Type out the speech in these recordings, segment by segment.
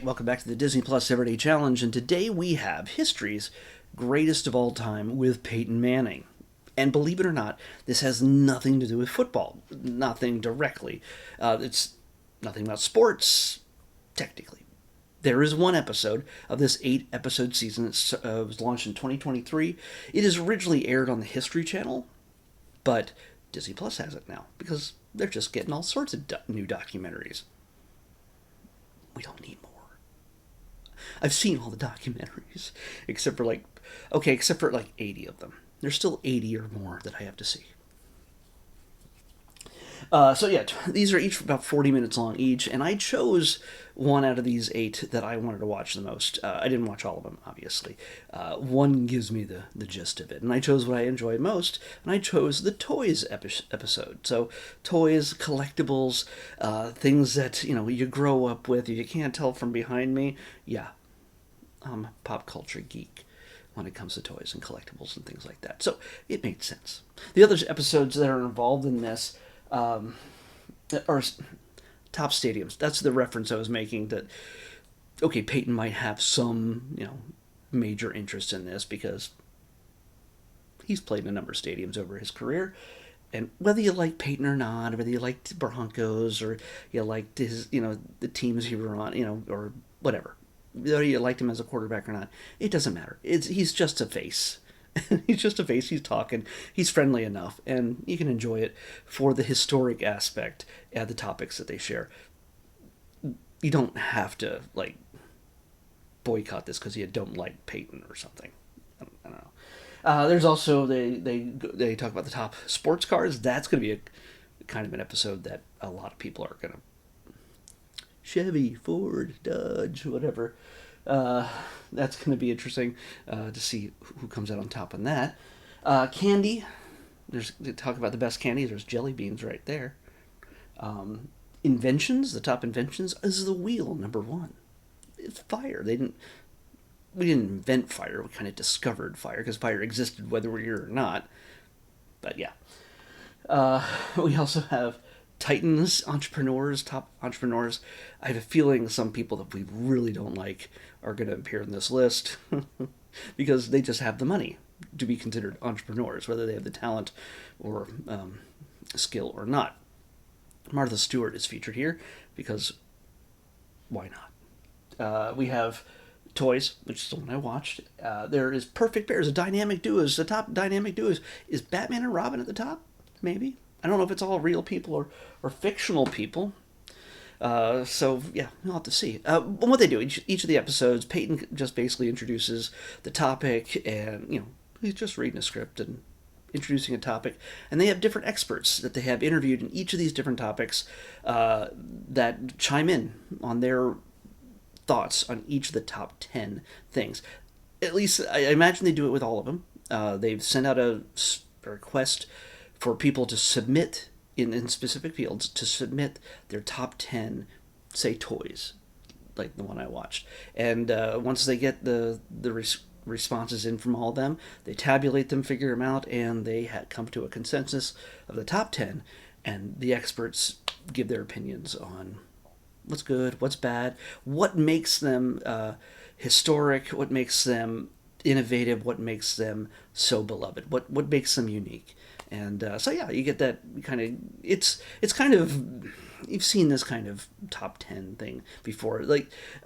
right, welcome back to the Disney Plus Everyday Challenge, and today we have history's greatest of all time with Peyton Manning. And believe it or not, this has nothing to do with football, nothing directly. It's nothing about sports, technically. There is one episode of this 8-episode season that was launched in 2023. It is originally aired on the History Channel, but Disney Plus has it now because they're just getting all sorts of new documentaries. We don't need more. I've seen all the documentaries, except for like 80 of them. There's still 80 or more that I have to see. These are each about 40 minutes long each, and I chose one out of these 8 that I wanted to watch the most. I didn't watch all of them, obviously. One gives me the gist of it, and I chose what I enjoyed most, and I chose the toys episode. So, toys, collectibles, things that, you grow up with. You can't tell from behind me. Yeah, I'm a pop culture geek when it comes to toys and collectibles and things like that. So, it made sense. The other episodes that are involved in this or top stadiums. That's the reference I was making. That okay, Peyton might have some major interest in this because he's played in a number of stadiums over his career. And whether you like Peyton or not, or whether you liked the Broncos or you liked his the teams he were on, or whatever, whether you liked him as a quarterback or not, it doesn't matter. He's just a face. He's just a face. He's talking. He's friendly enough, and you can enjoy it for the historic aspect and the topics that they share. You don't have to boycott this because you don't like Peyton or something. I don't know. There's also they talk about the top sports cars. That's going to be a kind of an episode that a lot of people are going to Chevy, Ford, Dodge, whatever. That's going to be interesting to see who comes out on top on that. Candy. They talk about the best candy. There's jelly beans right there. Inventions. The top inventions is the wheel, number 1. It's fire. We didn't invent fire. We kind of discovered fire because fire existed whether we're here or not. But yeah. We also have Titans, entrepreneurs, top entrepreneurs. I have a feeling some people that we really don't like are going to appear in this list because they just have the money to be considered entrepreneurs, whether they have the talent or skill or not. Martha Stewart is featured here because why not? We have toys, which is the one I watched. There is Perfect Pairs, a dynamic duos. The top dynamic duos is Batman and Robin at the top, maybe. I don't know if it's all real people or fictional people. So, yeah, we'll have to see. What they do, each of the episodes, Peyton just basically introduces the topic, and, he's just reading a script and introducing a topic. And they have different experts that they have interviewed in each of these different topics that chime in on their thoughts on each of the top 10 things. At least, I imagine they do it with all of them. They've sent out a request for people to submit in specific fields to submit their top 10, say, toys, like the one I watched. And once they get the responses in from all of them, they tabulate them, figure them out, and they come to a consensus of the top 10. And the experts give their opinions on what's good, what's bad, what makes them historic, what makes them innovative, what makes them so beloved, what makes them unique. And you get that kind of, it's kind of, you've seen this kind of top 10 thing before.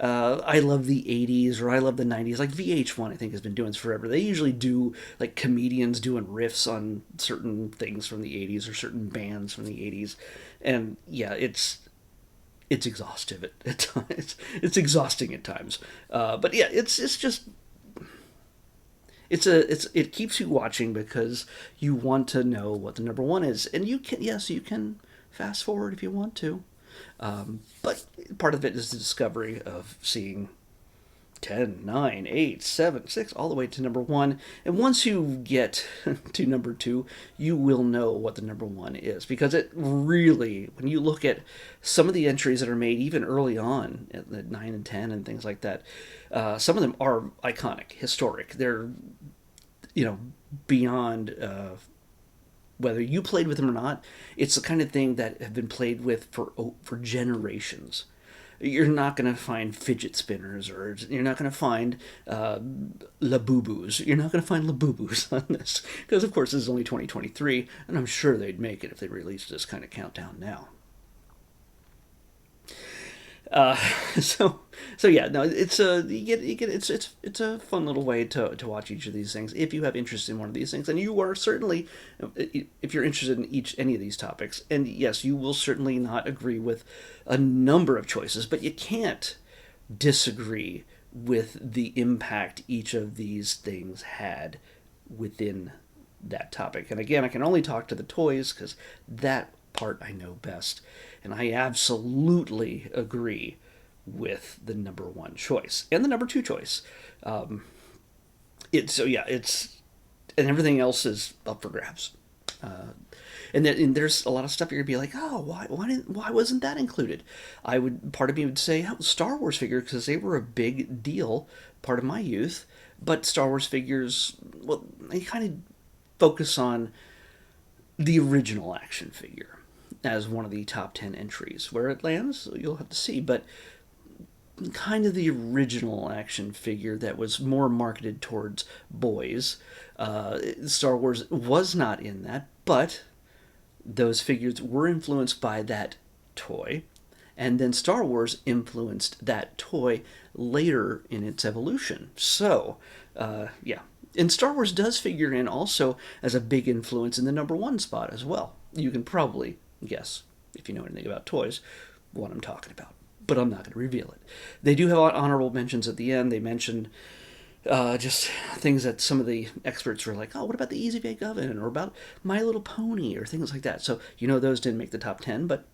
I love the 80s or I love the 90s. Like VH1, I think, has been doing this forever. They usually do comedians doing riffs on certain things from the 80s or certain bands from the 80s. And yeah, it's exhaustive at times. It's exhausting at times. But yeah, it's just... It keeps you watching because you want to know what the number 1 is, and you can fast forward if you want to, but part of it is the discovery of seeing 10, 9, 8, 7, 6, all the way to number 1. And once you get to number 2, you will know what the number 1 is, because it really, when you look at some of the entries that are made even early on at the 9 and 10 and things like that, some of them are iconic, historic. They're, beyond whether you played with them or not. It's the kind of thing that have been played with for generations. You're not going to find fidget spinners, or you're not going to find Labubu's. You're not going to find Labubu's on this. Because, of course, this is only 2023, and I'm sure they'd make it if they released this kind of countdown now. Uh, so yeah, no, it's a it's a fun little way to watch each of these things if you have interest in one of these things, and you are certainly, if you're interested in any of these topics, and yes, you will certainly not agree with a number of choices, but you can't disagree with the impact each of these things had within that topic. And again, I can only talk to the toys because that part I know best. And I absolutely agree with the number one choice and the number two choice. It's and everything else is up for grabs. And there's a lot of stuff you're gonna be like, oh, why wasn't that included? Part of me would say, oh, Star Wars figures, because they were a big deal, part of my youth. But Star Wars figures, well, they kind of focus on the original action figure as one of the top 10 entries. Where it lands, you'll have to see, but kind of the original action figure that was more marketed towards boys. Star Wars was not in that, but those figures were influenced by that toy, and then Star Wars influenced that toy later in its evolution. So, yeah. And Star Wars does figure in also as a big influence in the number one spot as well. You can probably guess, if you know anything about toys, what I'm talking about. But I'm not going to reveal it. They do have honorable mentions at the end. They mentioned just things that some of the experts were like, oh, what about the Easy Bake Oven? Or about My Little Pony? Or things like that. So, those didn't make the top 10, but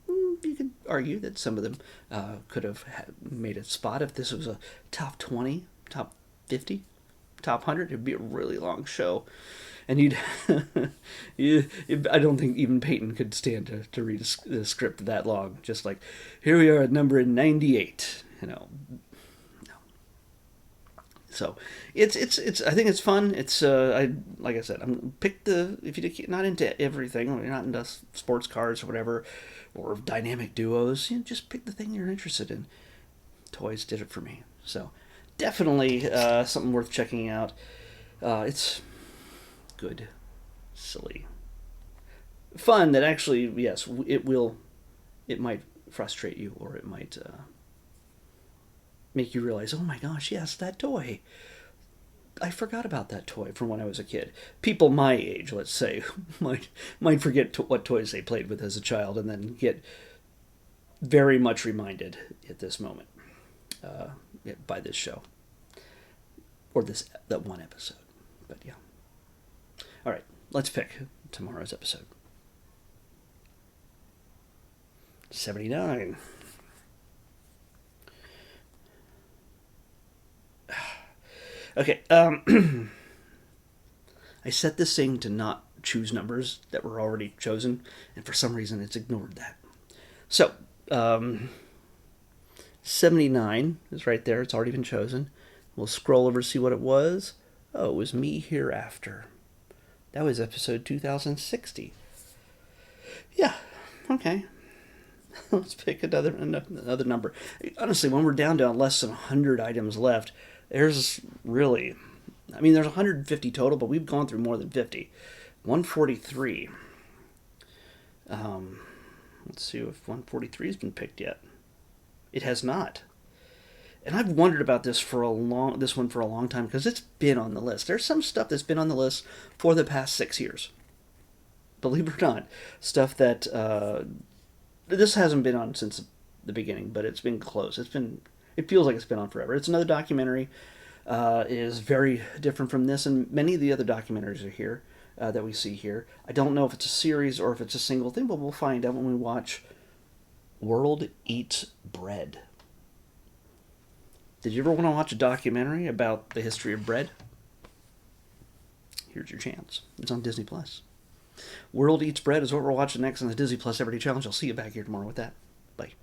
you could argue that some of them could have made a spot if this was a top 20, top 50, top 100. It'd be a really long show. And I don't think even Peyton could stand to read the script that long. Just like, here we are at number 98. No. So it's I think it's fun. It's like I said, if you're not into everything, or you're not into sports cars or whatever, or dynamic duos, just pick the thing you're interested in. Toys did it for me. So definitely something worth checking out. It's good, silly, fun. That actually, yes, it might frustrate you, or it might make you realize, oh my gosh, yes, that toy. I forgot about that toy from when I was a kid. People my age, let's say, might forget what toys they played with as a child, and then get very much reminded at this moment by this show, or that one episode. But yeah. All right, let's pick tomorrow's episode. 79. Okay, I set this thing to not choose numbers that were already chosen, and for some reason it's ignored that. So, 79 is right there. It's already been chosen. We'll scroll over to see what it was. Oh, it was Me Hereafter. That was episode 2060. Yeah, okay. Let's pick another number. Honestly, when we're down to less than 100 items left, there's 150 total, but we've gone through more than 50. 143. Let's see if 143 has been picked yet. It has not. And I've wondered about this one for a long time, because it's been on the list. There's some stuff that's been on the list for the past 6 years. Believe it or not. Stuff that this hasn't been on since the beginning, but it's been close. It feels like it's been on forever. It's another documentary. It is very different from this, and many of the other documentaries are here that we see here. I don't know if it's a series or if it's a single thing, but we'll find out when we watch World Eats Bread. Did you ever want to watch a documentary about the history of bread? Here's your chance. It's on Disney+. World Eats Bread is what we're watching next on the Disney Plus Everyday Challenge. I'll see you back here tomorrow with that. Bye.